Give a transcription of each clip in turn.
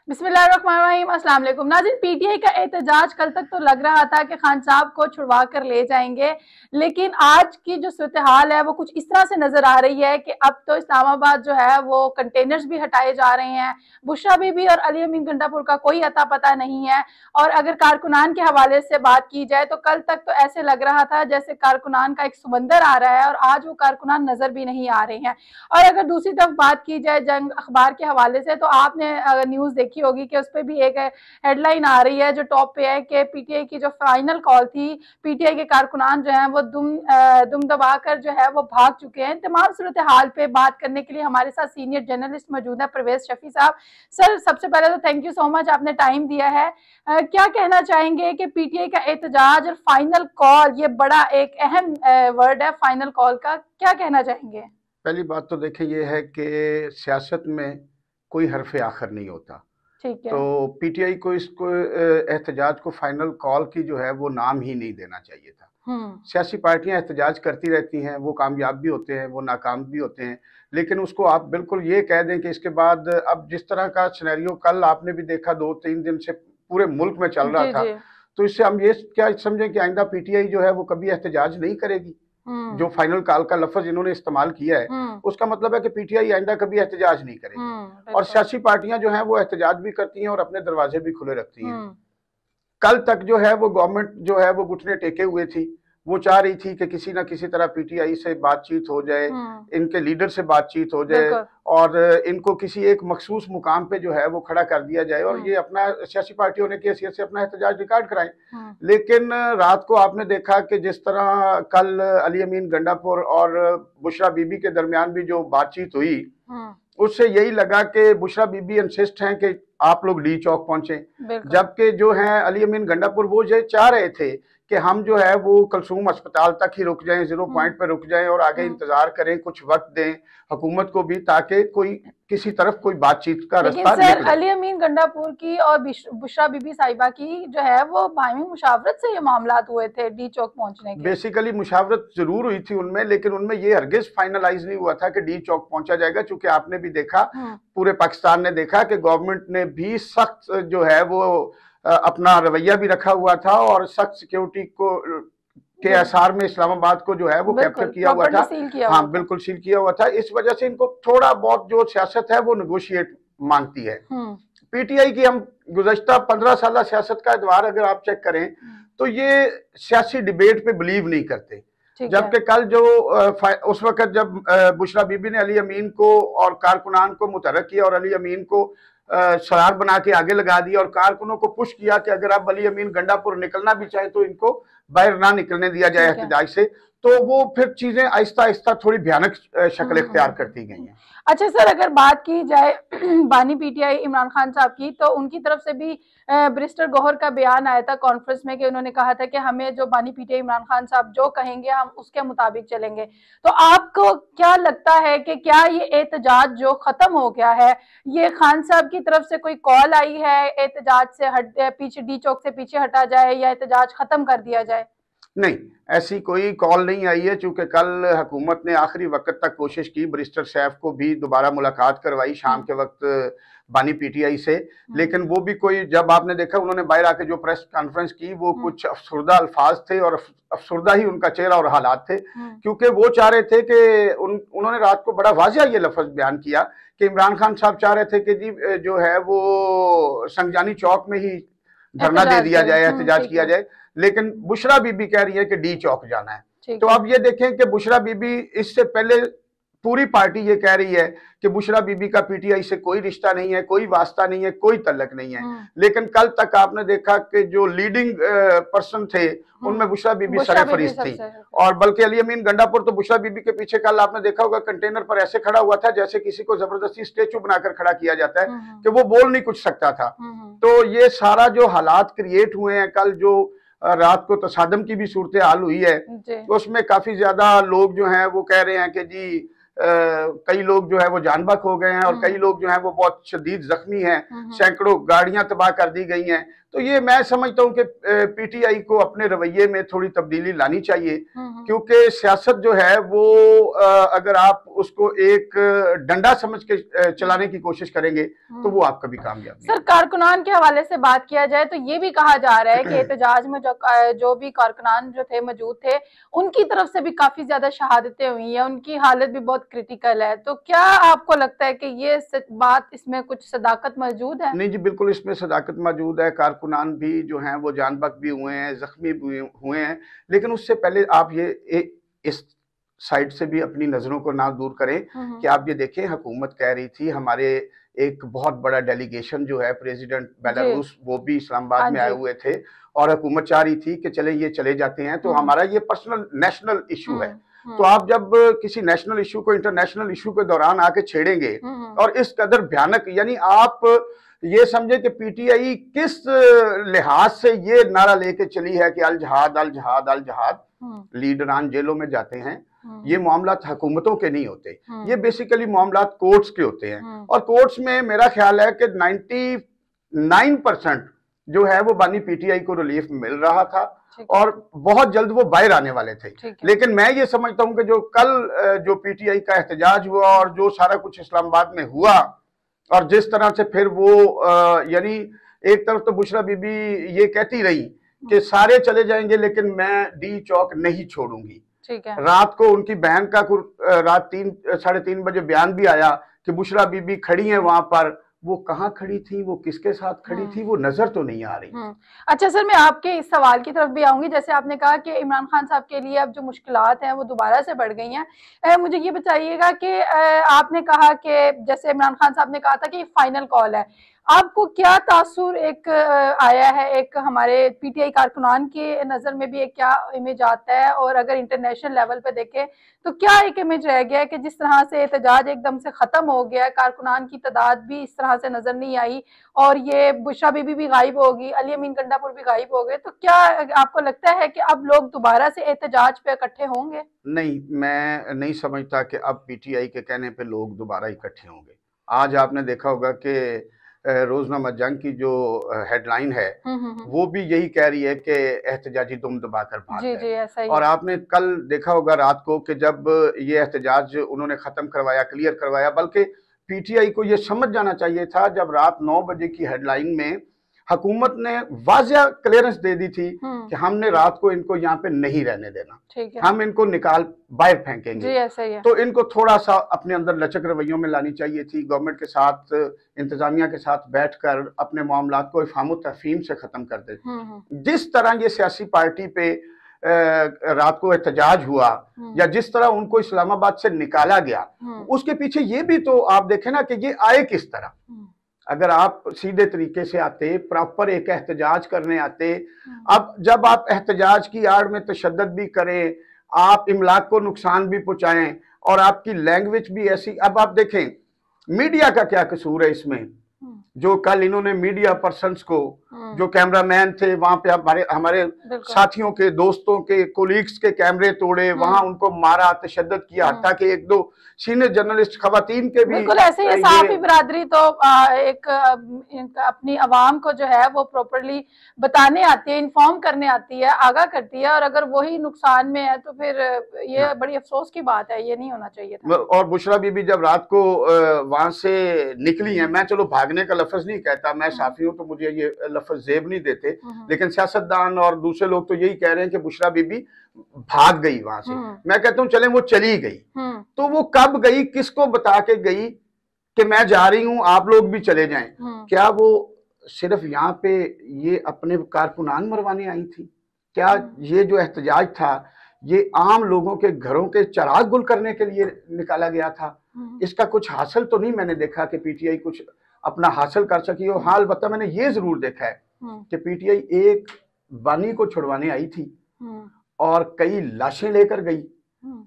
बिस्मिल्लाहिर्रहमानिर्रहीम, अस्सलाम वालेकुम। नाज़रीन, पीटीआई का एहतजाज कल तक तो लग रहा था कि खान साहब को छुड़वा कर ले जाएंगे, लेकिन आज की जो सूरत हाल है वो कुछ इस तरह से नजर आ रही है कि अब तो इस्लामाबाद जो है वो कंटेनर्स भी हटाए जा रहे हैं। बुशरा बीबी और अली अमीन गंडापुर का कोई अता पता नहीं है। और अगर कारकुनान के हवाले से बात की जाए तो कल तक तो ऐसे लग रहा था जैसे कारकुनान का एक समंदर आ रहा है और आज वो कारकुनान नजर भी नहीं आ रहे हैं। और अगर दूसरी तरफ बात की जाए जंग अखबार के हवाले से, तो आपने अगर न्यूज देखी होगी कि उस पर भी एक हेडलाइन आ रही है जो टॉप पे है कि पीटीआई की जो फाइनल कॉल थी, पीटीआई के कारकुनान जो हैं वो दुम दबाकर जो है वो भाग चुके हैं। तमाम सूरत हाल पे बात करने के लिए हमारे साथ सीनियर जर्नलिस्ट मौजूद है परवेज शफी साहब। सर, सबसे पहले तो थैंक यू सो मच, आपने टाइम दिया है। क्या कहना चाहेंगे कि पीटीआई का एहतजाज और फाइनल कॉल, ये बड़ा एक अहम वर्ड है फाइनल कॉल का, क्या कहना चाहेंगे? पहली बात तो देखिए ये है कि सियासत में कोई हरफ आखिर नहीं होता। ठीक है। तो पीटीआई को इसको एहतजाज को फाइनल कॉल की जो है वो नाम ही नहीं देना चाहिए था। सियासी पार्टियां एहतजाज करती रहती हैं, वो कामयाब भी होते हैं, वो नाकाम भी होते हैं, लेकिन उसको आप बिल्कुल ये कह दें कि इसके बाद अब जिस तरह का सिनेरियो कल आपने भी देखा 2-3 दिन से पूरे मुल्क में चल रहा था, तो इससे हम ये क्या समझें कि आइंदा पीटीआई जो है वो कभी एहतजाज नहीं करेगी। जो फाइनल कॉल का लफ्ज इन्होंने इस्तेमाल किया है उसका मतलब है कि पीटीआई आइंदा कभी एहतजाज नहीं करेगी। और सियासी पार्टियां जो हैं वो एहतजाज भी करती हैं और अपने दरवाजे भी खुले रखती हैं। कल तक जो है वो गवर्नमेंट जो है वो घुटने टेके हुए थी, वो चाह रही थी कि किसी ना किसी तरह पीटीआई से बातचीत हो जाए, इनके लीडर से बातचीत हो जाए और इनको किसी एक मखसूस मुकाम पे जो है वो खड़ा कर दिया जाए और ये अपना सियासी पार्टी होने की हैसियत से अपना एहतजाज रिकॉर्ड कराएं। लेकिन रात को आपने देखा कि जिस तरह कल अली अमीन गंडापुर और बुशरा बीबी के दरमियान भी जो बातचीत हुई, उससे यही लगा कि बुशरा बीबी इंसिस्ट हैं कि आप लोग डी चौक पहुंचे, जबकि जो है अली अमीन गंडापुर वो ये चाह रहे थे कि हम जो है वो कलसूम अस्पताल तक ही रुक जाएं, 0 पॉइंट पर रुक जाएं और आगे इंतजार करें, कुछ वक्त दें हुकूमत को भी, ताकि कोई किसी तरफ कोई बातचीत का रास्ता निकले। अली अमीन गंडापुर की और बुशरा बीबी साहिबा की जो है वो बाहमी मुशावरत से ये मामला हुए थे डी चौक पहुंचने के। बेसिकली मुशावरत जरूर हुई थी उनमें, लेकिन उनमें ये हरगिज फाइनलाइज नहीं हुआ था कि डी चौक पहुंचा जाएगा, क्योंकि आपने भी देखा, पूरे पाकिस्तान ने देखा कि गवर्नमेंट ने भी सख्त जो है वो अपना रवैया भी रखा हुआ था और सख्त सिक्योरिटी को के आसार में इस्लामाबाद को जो है वो कैप्चर किया हुआ था। हाँ, बिल्कुल सील किया हुआ था। इस वजह से इनको थोड़ा बहुत जो सियासत है वो नेगोशिएट मांगती है। पीटीआई की हम गुज़श्ता 15 साल सियासत का एतबार अगर आप चेक करें तो ये सियासी डिबेट पे बिलीव नहीं करते। जबकि कल जो उस वक्त जब बुशरा बीबी ने अली अमीन को और कारकुनान को मुतहर्रिक किया और अली अमीन को सरार बना के आगे लगा दिया और कारकुनों को पुश किया कि अगर आप अली अमीन गंडापुर निकलना भी चाहे तो इनको बाहर ना निकलने दिया जाए एहतजाज से, तो वो फिर चीजें आहिस्ता आहिस्ता थोड़ी भयानक शक्ल इख्तियार करती गई हैं। अच्छा सर, अगर बात की जाए बानी पीटीआई इमरान खान साहब की, तो उनकी तरफ से भी बैरिस्टर गौहर का बयान आया था कॉन्फ्रेंस में कि उन्होंने कहा था कि हमें जो बानी पीटीआई इमरान खान साहब जो कहेंगे हम उसके मुताबिक चलेंगे। तो आपको क्या लगता है कि क्या ये एहतजाज जो खत्म हो गया है, ये खान साहब की तरफ से कोई कॉल आई है एहतजाज से पीछे डी चौक से पीछे हटा जाए या एहतजाज खत्म कर दिया जाए? नहीं, ऐसी कोई कॉल नहीं आई है, चूंकि कल हुकूमत ने आखिरी वक्त तक कोशिश की, बैरिस्टर सैफ को भी दोबारा मुलाकात करवाई शाम के वक्त बानी पीटीआई से, लेकिन वो भी कोई, जब आपने देखा उन्होंने बाहर आके जो प्रेस कॉन्फ्रेंस की वो कुछ अफसुर्दा अल्फाज थे और अफसुर्दा ही उनका चेहरा और हालात थे, क्योंकि वो चाह रहे थे कि उन्होंने रात को बड़ा वाज़िया ये लफ्ज बयान किया कि इमरान खान साहब चाह रहे थे कि जी जो है वो संगजानी चौक में ही धरना दे दिया जाए, एहतजाज किया जाए, लेकिन बुशरा बीबी कह रही है कि डी चौक जाना है। तो अब ये देखें कि बुशरा बीबी, इससे पहले पूरी पार्टी ये कह रही है कि बुशरा बीबी का पीटीआई से कोई रिश्ता नहीं है, कोई वास्ता नहीं है, कोई तल्लक नहीं है, लेकिन कल तक आपने देखा कि जो लीडिंग पर्सन थे उनमें बुशरा बीबी सरफरीज थी। और बल्कि अली अमीन गंडापुर तो बुशरा बीबी के पीछे कल आपने देखा होगा कंटेनर पर ऐसे खड़ा हुआ था जैसे किसी को जबरदस्ती स्टेचू बनाकर खड़ा किया जाता है कि वो बोल नहीं कुछ सकता था। तो ये सारा जो हालात क्रिएट हुए हैं, कल जो रात को तसादम की भी सूरत हाल हुई है, तो उसमें काफी ज्यादा लोग जो हैं वो कह रहे हैं कि जी कई लोग जो है वो जानबक हो गए हैं और कई लोग जो है वो बहुत शदीद जख्मी हैं, सैकड़ों गाड़ियां तबाह कर दी गई हैं। तो ये मैं समझता हूं कि पीटीआई को अपने रवैये में थोड़ी तब्दीली लानी चाहिए, क्योंकि सियासत जो है वो अगर आप उसको एक डंडा समझ के चलाने की कोशिश करेंगे तो वो आप कभी कामयाब नहीं। सर, कारकुनान के हवाले से बात किया जाए तो ये भी कहा जा रहा है कि एहतजाज में जो भी कारकुनान जो थे मौजूद थे, उनकी तरफ से भी काफी ज्यादा शहादतें हुई हैं, उनकी हालत भी बहुत क्रिटिकल है। तो क्या आपको लगता है कि ये बात, इसमें कुछ सदाकत मौजूद है? नहीं जी, बिल्कुल इसमें सदाकत मौजूद है। कारकुनान भी जो हैं वो जानबक भी हुए हैं, जख्मी भी हुए हैं, लेकिन उससे पहले आप ये इस साइड से भी अपनी नजरों को ना दूर करें कि आप ये देखें, हुकूमत कह रही थी हमारे एक बहुत बड़ा डेलीगेशन जो है प्रेसिडेंट बेलारूस वो भी इस्लामाबाद में आए हुए थे और हुकूमत चाह रही थी कि चले ये चले जाते हैं, तो हमारा ये पर्सनल नेशनल इशू है। तो आप जब किसी नेशनल इशू को इंटरनेशनल इशू के दौरान आके छेड़ेंगे और इस कदर भयानक, यानी आप ये समझे कि पीटीआई किस लिहाज से ये नारा लेके चली है कि अल जहाद अल जहाद अल जहाद, लीडरान जेलों में जाते हैं, ये मामला हुकूमतों के नहीं होते, ये बेसिकली मामला कोर्ट्स के होते हैं। और कोर्ट्स में मेरा ख्याल है कि 99% जो है वो बानी पीटीआई को रिलीफ मिल रहा था और बहुत जल्द वो बाहर आने वाले थे। लेकिन मैं ये समझता हूं कि जो कल जो पीटीआई का एहतजाज हुआ और जो सारा कुछ इस्लामाबाद में हुआ और जिस तरह से फिर वो यानी एक तरफ तो बुशरा बीबी ये कहती रही कि सारे चले जाएंगे लेकिन मैं डी चौक नहीं छोड़ूंगी। रात को उनकी बहन का रात 3-3:30 बजे बयान भी आया कि बुशरा बीबी खड़ी है वहां पर, वो कहाँ खड़ी थी, वो किसके साथ खड़ी थी, वो नजर तो नहीं आ रही। अच्छा सर, मैं आपके इस सवाल की तरफ भी आऊंगी। जैसे आपने कहा कि इमरान खान साहब के लिए अब जो मुश्किलात हैं वो दोबारा से बढ़ गई हैं, मुझे ये बताइएगा कि आपने कहा कि जैसे इमरान खान साहब ने कहा था कि फाइनल कॉल है, आपको क्या तासुर एक आया है, एक हमारे पीटीआई कारकुनान की नजर में भी एक क्या इमेज आता है, और अगर इंटरनेशनल लेवल पे देखें तो क्या एक इमेज रह गया है कि जिस तरह से एहतजाज एकदम से खत्म हो गया, कारकुनान की तादाद भी इस तरह से नजर नहीं आई और ये बुशरा बीबी भी गायब होगी, अली अमीन गंडापुर भी गायब हो गए, तो क्या आपको लगता है कि अब लोग दोबारा से एहतजाज पे इकट्ठे होंगे? नहीं, मैं नहीं समझता कि अब पीटीआई के कहने पे लोग दोबारा इकट्ठे होंगे। आज आपने देखा होगा कि रोजनामा जंग की जो हेडलाइन है वो भी यही कह रही है कि एहतजाजी दुम दबाकर भाग गए। और आपने कल देखा होगा रात को कि जब ये एहतजाज उन्होंने खत्म करवाया, क्लियर करवाया, बल्कि पीटीआई को ये समझ जाना चाहिए था जब रात 9 बजे की हेडलाइन में हुकूमत ने वाज़िया क्लियरेंस दे दी थी कि हमने रात को इनको यहाँ पे नहीं रहने देना, हम इनको निकाल बाहर फेंकेंगे। ऐसा ही है। तो इनको थोड़ा सा अपने अंदर लचक रवैयों में लानी चाहिए थी, गवर्नमेंट के साथ, इंतजामिया के साथ बैठकर अपने मामलात को इफ़हाम व तफ़हीम से खत्म कर दे। जिस तरह ये सियासी पार्टी पे रात को एहतजाज हुआ या जिस तरह उनको इस्लामाबाद से निकाला गया, उसके पीछे ये भी तो आप देखें ना कि ये आए किस तरह। अगर आप सीधे तरीके से आते, प्रॉपर एक एहतजाज करने आते, अब जब आप एहतजाज की आड़ में तशद्दुद भी करें, आप इमलाक को नुकसान भी पहुंचाएं और आपकी लैंग्वेज भी ऐसी, अब आप देखें मीडिया का क्या कसूर है इसमें, जो कल इन्होंने मीडिया पर्सन्स को, जो कैमरामैन थे वहां पे हमारे साथियों के, दोस्तों के, कोलीग्स के कैमरे तोड़े, वहां उनको मारा, तशद्दुद किया, हत्ता कि 1-2 सीनियर जर्नलिस्ट खवातीन के भी। बिल्कुल ऐसे ही सहाफी बिरादरी तो एक अपनी आवाम को जो है वो प्रॉपरली बताने आती है, इन्फॉर्म करने आती है, आगाह करती है, और अगर वही नुकसान में है तो फिर ये बड़ी अफसोस की बात है, ये नहीं होना चाहिए था। और बुशरा बीबी जब रात को वहां से निकली है, मैं चलो भागने का लफ्ज नहीं कहता, मैं साफी हूं तो मुझे ये लफ्ज जेब नहीं देते, लेकिन सियासतदान और दूसरे लोग तो यही कह रहे हैं कि बुशरा बीबी भाग गई वहां से। मैं कहता हूं चले वो चली गई, तो वो कब गई, किसको बता के गई कि मैं जा रही हूं, आप लोग भी चले जाएं? क्या वो सिर्फ यहाँ पे ये अपने कारकुनान मरवाने आई थी? क्या ये जो एहतजाज था ये आम लोगों के घरों के चिराग गुल करने के लिए निकाला गया था? इसका कुछ हासिल तो नहीं मैंने देखा कि पीटीआई कुछ अपना हासिल कर सकी हो। हाल बता, मैंने ये जरूर देखा है कि पीटीआई एक बानी को छुड़वाने आई थी और कई लाशें लेकर गई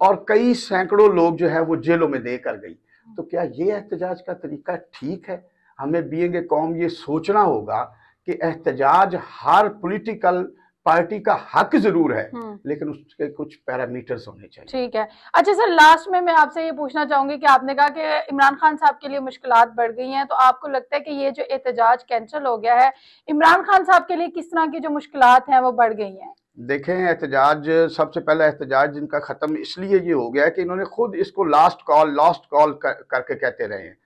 और कई सैकड़ों लोग जो है वो जेलों में देकर गई। तो क्या ये एहतजाज का तरीका ठीक है? हमें बीइंग ए कौम ये सोचना होगा कि एहतजाज हर पॉलिटिकल पार्टी का हक जरूर है, लेकिन उसके कुछ पैरामीटर्स होने चाहिए। ठीक है। अच्छा सर, लास्ट में मैं आपसे ये पूछना चाहूंगी कि आपने कहा कि इमरान खान साहब के लिए मुश्किलात बढ़ गई हैं, तो आपको लगता है कि ये जो एहतजाज कैंसिल हो गया है, इमरान खान साहब के लिए किस तरह की जो मुश्किलात हैं वो बढ़ गई हैं? देखें, एहतजाज, सबसे पहला एहतजाज जिनका खत्म इसलिए ये हो गया है कि इन्होंने खुद इसको लास्ट कॉल करके कहते रहे हैं।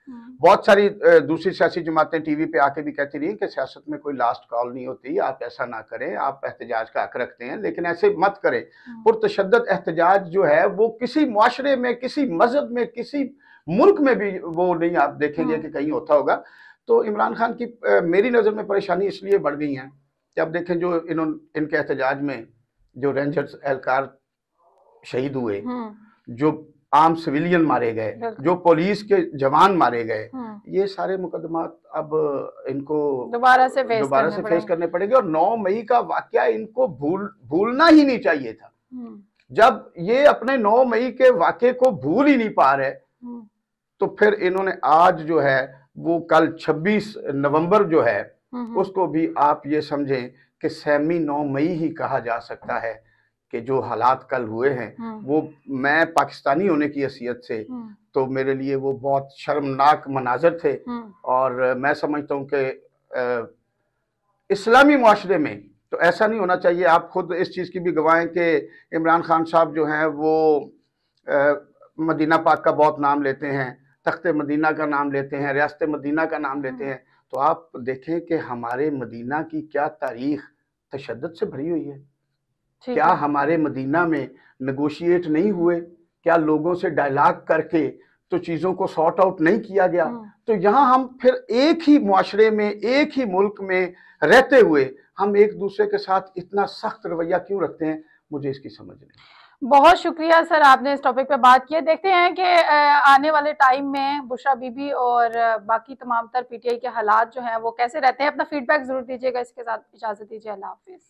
बहुत सारी दूसरी सियासी जमातें टीवी पे आके भी कहती रही कि सियासत में कोई लास्ट कॉल नहीं होती, आप ऐसा ना करें, आप एहतजाज का हक रखते हैं लेकिन ऐसे मत करें। पुरतशद्दत एहतजाज जो है वो किसी मुआशरे में, किसी मजहब में, किसी मुल्क में भी वो नहीं आप देखेंगे कि कहीं होता होगा। तो इमरान खान की मेरी नज़र में परेशानी इसलिए बढ़ गई है कि अब देखें जो इनके एहतजाज में जो रेंजर्स एहलकार शहीद हुए, जो आम सिविलियन मारे गए, जो पुलिस के जवान मारे गए, ये सारे मुकदमात अब इनको दोबारा से फेस करने पड़ेंगे। और 9 मई का वाकया इनको भूलना ही नहीं चाहिए था। जब ये अपने 9 मई के वाकये को भूल ही नहीं पा रहे, तो फिर इन्होंने आज जो है वो कल 26 नवंबर जो है उसको भी आप ये समझें कि सहमी 9 मई ही कहा जा सकता है कि जो हालात कल हुए हैं वो, मैं पाकिस्तानी होने की हैसियत से तो मेरे लिए वो बहुत शर्मनाक मनाजर थे। और मैं समझता हूँ कि इस्लामी मुआशरे में तो ऐसा नहीं होना चाहिए। आप खुद इस चीज़ की भी गवाह हैं कि इमरान खान साहब जो हैं वो मदीना पाक का बहुत नाम लेते हैं, तख्ते मदीना का नाम लेते हैं, रियासत मदीना का नाम लेते हैं। तो आप देखें कि हमारे मदीना की क्या तारीख तशद्दुद से भरी हुई है। क्या हमारे मदीना में नेगोशिएट नहीं हुए? क्या लोगों से डायलॉग करके तो चीज़ों को सॉर्ट आउट नहीं किया गया? तो यहाँ हम फिर एक ही मुआशरे में, एक ही मुल्क में रहते हुए हम एक दूसरे के साथ इतना सख्त रवैया क्यों रखते हैं, मुझे इसकी समझ नहीं। बहुत शुक्रिया सर, आपने इस टॉपिक पे बात की। देखते हैं कि आने वाले टाइम में बुशरा बीबी और बाकी तमाम तर पीटीआई के हालात जो हैं वो कैसे रहते हैं। अपना फीडबैक जरूर दीजिएगा। इसके साथ इजाजत दीजिए, अल्लाह हाफिज।